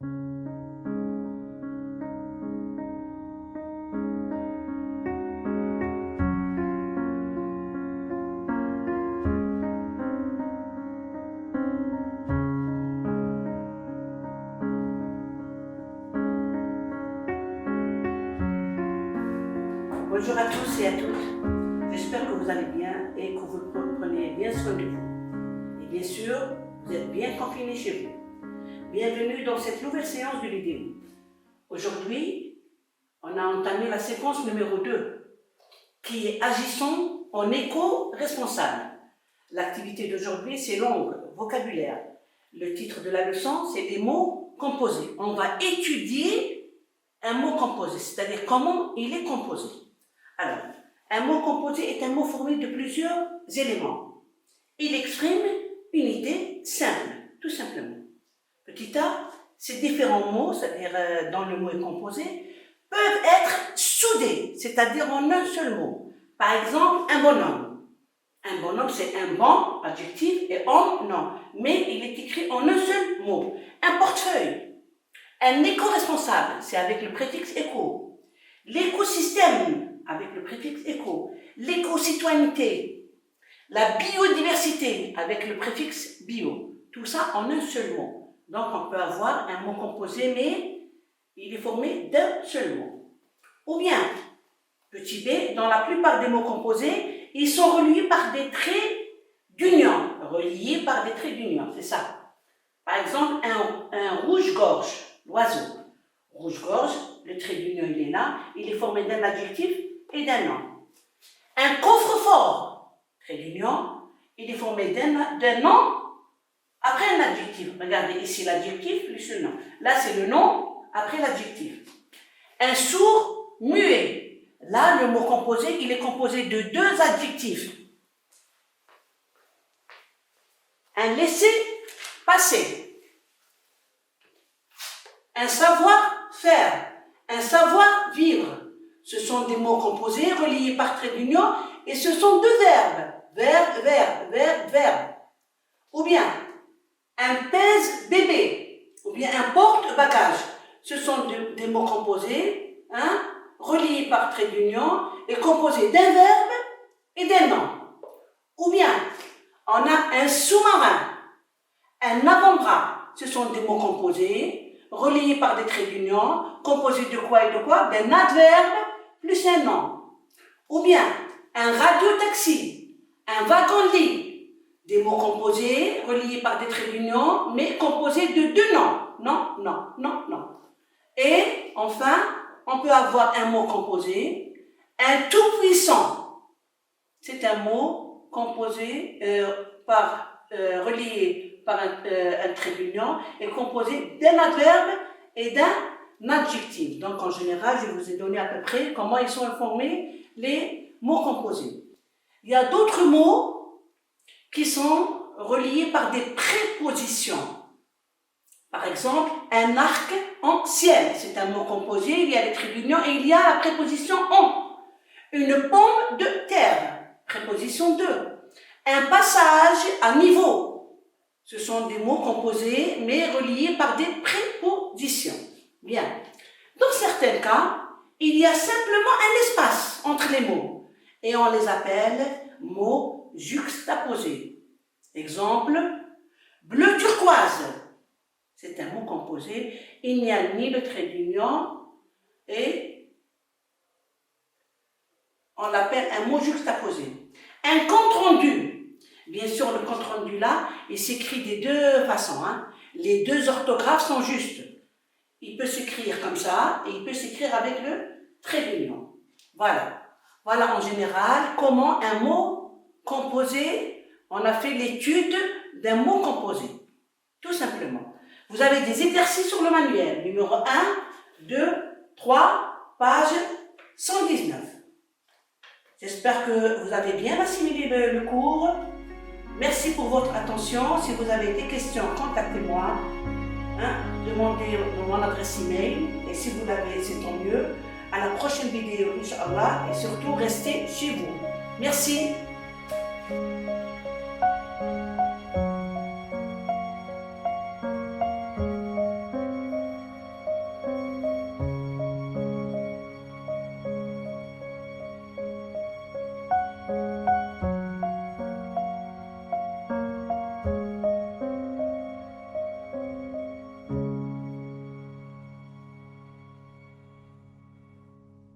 Bonjour à tous et à toutes, j'espère que vous allez bien et que vous prenez bien soin de vous. Et bien sûr, vous êtes bien confinés chez vous. Bienvenue dans cette nouvelle séance de vidéo. Aujourd'hui, on a entamé la séquence numéro 2, qui est Agissons en éco-responsable. L'activité d'aujourd'hui, c'est l'onglet vocabulaire. Le titre de la leçon, c'est les mots composés. On va étudier un mot composé, c'est-à-dire comment il est composé. Alors, un mot composé est un mot formé de plusieurs éléments. Il exprime une idée simple, tout simplement. Petit a, ces différents mots, c'est-à-dire dans le mot est composé, peuvent être soudés, c'est-à-dire en un seul mot. Par exemple, un bonhomme. Un bonhomme, c'est un bon, adjectif, et homme, non. Mais il est écrit en un seul mot. Un portefeuille. Un éco-responsable, c'est avec le préfixe éco. L'écosystème, avec le préfixe éco. L'éco-citoyenneté. La biodiversité, avec le préfixe bio. Tout ça en un seul mot. Donc on peut avoir un mot composé, mais il est formé d'un seul mot. Ou bien, petit b, dans la plupart des mots composés, ils sont reliés par des traits d'union. Reliés par des traits d'union, c'est ça. Par exemple, un rouge-gorge, l'oiseau. Rouge-gorge, le trait d'union il est là, il est formé d'un adjectif et d'un nom. Un coffre-fort, trait d'union, il est formé d'un nom après un adjectif. Regardez ici l'adjectif, plus le nom. Là c'est le nom après l'adjectif. Un sourd muet. Là le mot composé, il est composé de deux adjectifs. Un laisser-passer. Un savoir-faire. Un savoir-vivre. Ce sont des mots composés reliés par trait d'union et ce sont deux verbes. Verbe. Ou bien un pèse-bébé. Ou bien un porte-bagage. Ce sont des mots composés, reliés par trait d'union et composés d'un verbe et d'un nom. Ou bien on a un sous-marin, un avant-bras. Ce sont des mots composés, reliés par des traits d'union, composés de quoi et de quoi? D'un adverbe plus un nom. Ou bien un radiotaxi, un wagon-lit. Des mots composés, reliés par des traits d'union, mais composés de deux noms. Non. Et enfin, on peut avoir un mot composé, un tout-puissant. C'est un mot composé relié par un trait d'union et composé d'un adverbe et d'un adjectif. Donc en général, je vous ai donné à peu près comment ils sont formés les mots composés. Il y a d'autres mots qui sont reliés par des prépositions. Par exemple, un arc en ciel, c'est un mot composé, il y a les traits d'union et il y a la préposition en. Une pomme de terre, préposition de. Un passage à niveau. Ce sont des mots composés, mais reliés par des prépositions. Bien. Dans certains cas, il y a simplement un espace entre les mots. Et on les appelle mots juxtaposés. Exemple, bleu turquoise. C'est un mot composé. Il n'y a ni le trait d'union et on l'appelle un mot juxtaposé. Un compte-rendu. Bien sûr, le compte-rendu là, il s'écrit des deux façons. Les deux orthographes sont justes. Il peut s'écrire comme ça et il peut s'écrire avec le trait d'union. Voilà. Voilà en général comment un mot composé, on a fait l'étude d'un mot composé. Tout simplement. Vous avez des exercices sur le manuel. Numéro 1, 2, 3, page 119. J'espère que vous avez bien assimilé le cours. Merci pour votre attention. Si vous avez des questions, contactez-moi. Demandez mon adresse email. Et si vous l'avez, c'est tant mieux. À la prochaine vidéo, Inch'Allah. Et surtout, restez chez vous. Merci.